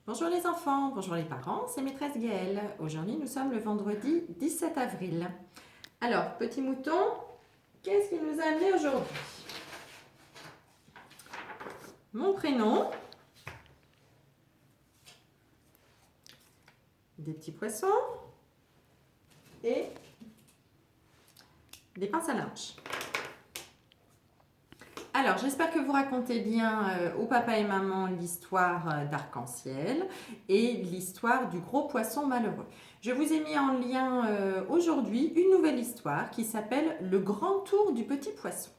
Bonjour les enfants, bonjour les parents, c'est maîtresse Gaëlle. Aujourd'hui, nous sommes le vendredi 17 avril. Alors, petit mouton, qu'est-ce qui nous a amené aujourd'hui? Mon prénom, des petits poissons et des pinces à linge. Alors, j'espère que vous racontez bien au papa et maman l'histoire d'Arc-en-Ciel et l'histoire du gros poisson malheureux. Je vous ai mis en lien aujourd'hui une nouvelle histoire qui s'appelle Le grand tour du petit poisson.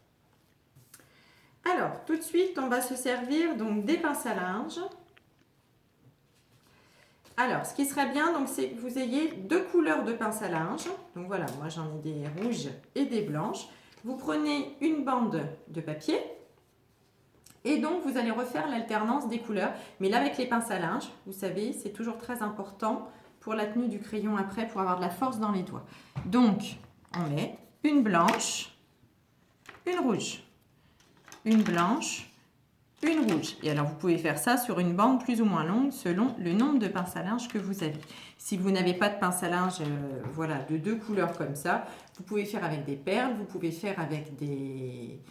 Alors, tout de suite, on va se servir donc des pinces à linge. Alors, ce qui serait bien, donc, c'est que vous ayez deux couleurs de pinces à linge. Donc voilà, moi j'en ai des rouges et des blanches. Vous prenez une bande de papier et donc vous allez refaire l'alternance des couleurs. Mais là, avec les pinces à linge, vous savez, c'est toujours très important pour la tenue du crayon après, pour avoir de la force dans les doigts. Donc, on met une blanche, une rouge, une blanche, une rouge. Et alors, vous pouvez faire ça sur une bande plus ou moins longue selon le nombre de pinces à linge que vous avez. Si vous n'avez pas de pince à linge voilà, de deux couleurs comme ça, vous pouvez faire avec des perles, vous pouvez faire avec des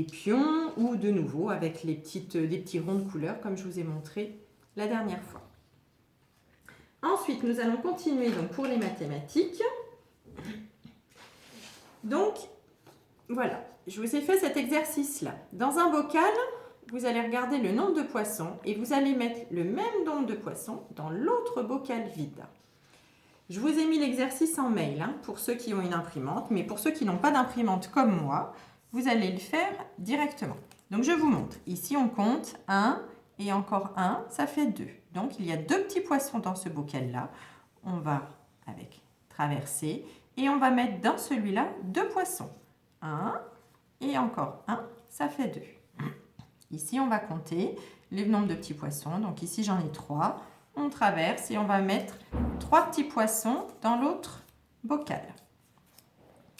pions ou de nouveau avec des petits ronds de couleurs comme je vous ai montré la dernière fois. Ensuite, nous allons continuer donc, pour les mathématiques. Donc, voilà, je vous ai fait cet exercice-là. Dans un bocal, vous allez regarder le nombre de poissons et vous allez mettre le même nombre de poissons dans l'autre bocal vide. Je vous ai mis l'exercice en mail pour ceux qui ont une imprimante, mais pour ceux qui n'ont pas d'imprimante comme moi, vous allez le faire directement. Donc je vous montre. Ici, on compte 1 et encore 1, ça fait 2. Donc il y a deux petits poissons dans ce bocal-là. On va avec traverser et on va mettre dans celui-là deux poissons. 1 et encore 1, ça fait 2. Ici, on va compter le nombre de petits poissons. Donc ici, j'en ai 3. On traverse et on va mettre 3 petits poissons dans l'autre bocal.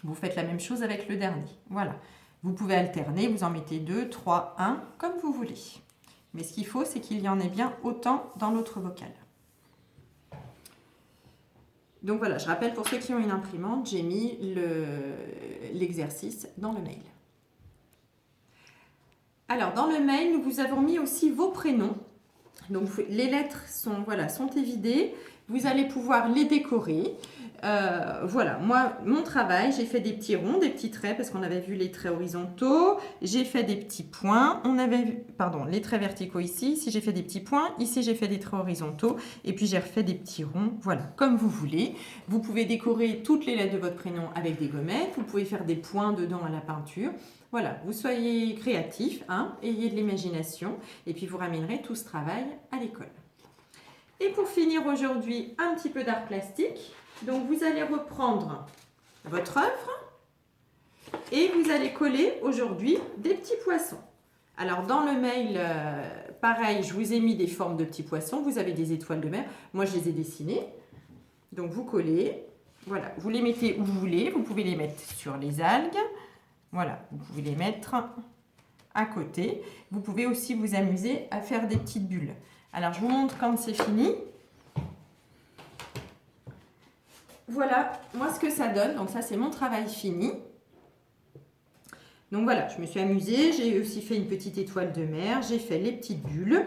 Vous faites la même chose avec le dernier. Voilà. Vous pouvez alterner, vous en mettez 2, 3, 1, comme vous voulez. Mais ce qu'il faut, c'est qu'il y en ait bien autant dans l'autre bocal. Donc voilà, je rappelle pour ceux qui ont une imprimante, j'ai mis l'exercice dans le mail. Alors, dans le mail, nous vous avons mis aussi vos prénoms. Donc, les lettres sont évidées. Vous allez pouvoir les décorer. Voilà, moi, mon travail, j'ai fait des petits ronds, des petits traits, parce qu'on avait vu les traits horizontaux. J'ai fait des petits points. On avait vu, les traits verticaux ici. Ici, j'ai fait des petits points. Ici, j'ai fait des traits horizontaux. Et puis, j'ai refait des petits ronds. Voilà, comme vous voulez. Vous pouvez décorer toutes les lettres de votre prénom avec des gommettes. Vous pouvez faire des points dedans à la peinture. Voilà, vous soyez créatifs, ayez de l'imagination, et puis vous ramènerez tout ce travail à l'école. Et pour finir aujourd'hui, un petit peu d'art plastique. Donc vous allez reprendre votre œuvre et vous allez coller aujourd'hui des petits poissons. Alors dans le mail, pareil, je vous ai mis des formes de petits poissons. Vous avez des étoiles de mer. Moi, je les ai dessinées. Donc vous collez. Voilà, vous les mettez où vous voulez. Vous pouvez les mettre sur les algues. Voilà, vous pouvez les mettre à côté. Vous pouvez aussi vous amuser à faire des petites bulles. Alors, je vous montre quand c'est fini. Voilà, moi, ce que ça donne. Donc, ça, c'est mon travail fini. Donc, voilà, je me suis amusée. J'ai aussi fait une petite étoile de mer. J'ai fait les petites bulles.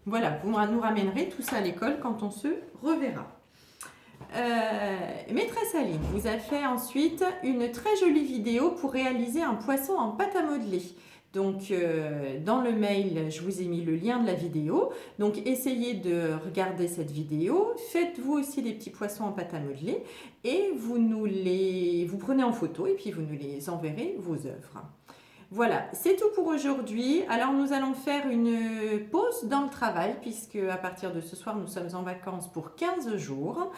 Voilà, vous nous ramènerez tout ça à l'école quand on se reverra. Maîtresse Aline vous a fait ensuite une très jolie vidéo pour réaliser un poisson en pâte à modeler. Donc dans le mail, je vous ai mis le lien de la vidéo. Donc essayez de regarder cette vidéo. Faites-vous aussi des petits poissons en pâte à modeler et vous prenez en photo et puis vous nous les enverrez vos œuvres. Voilà, c'est tout pour aujourd'hui. Alors nous allons faire une pause dans le travail puisque à partir de ce soir, nous sommes en vacances pour 15 jours.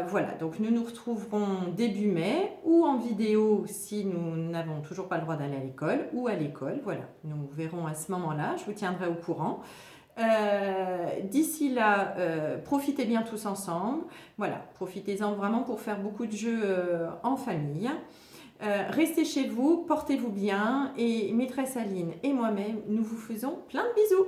Voilà, donc nous nous retrouverons début mai ou en vidéo si nous n'avons toujours pas le droit d'aller à l'école ou à l'école. Voilà, nous verrons à ce moment-là, je vous tiendrai au courant. D'ici là, profitez bien tous ensemble. Voilà, profitez-en vraiment pour faire beaucoup de jeux en famille. Restez chez vous, portez-vous bien et maîtresse Aline et moi-même, nous vous faisons plein de bisous.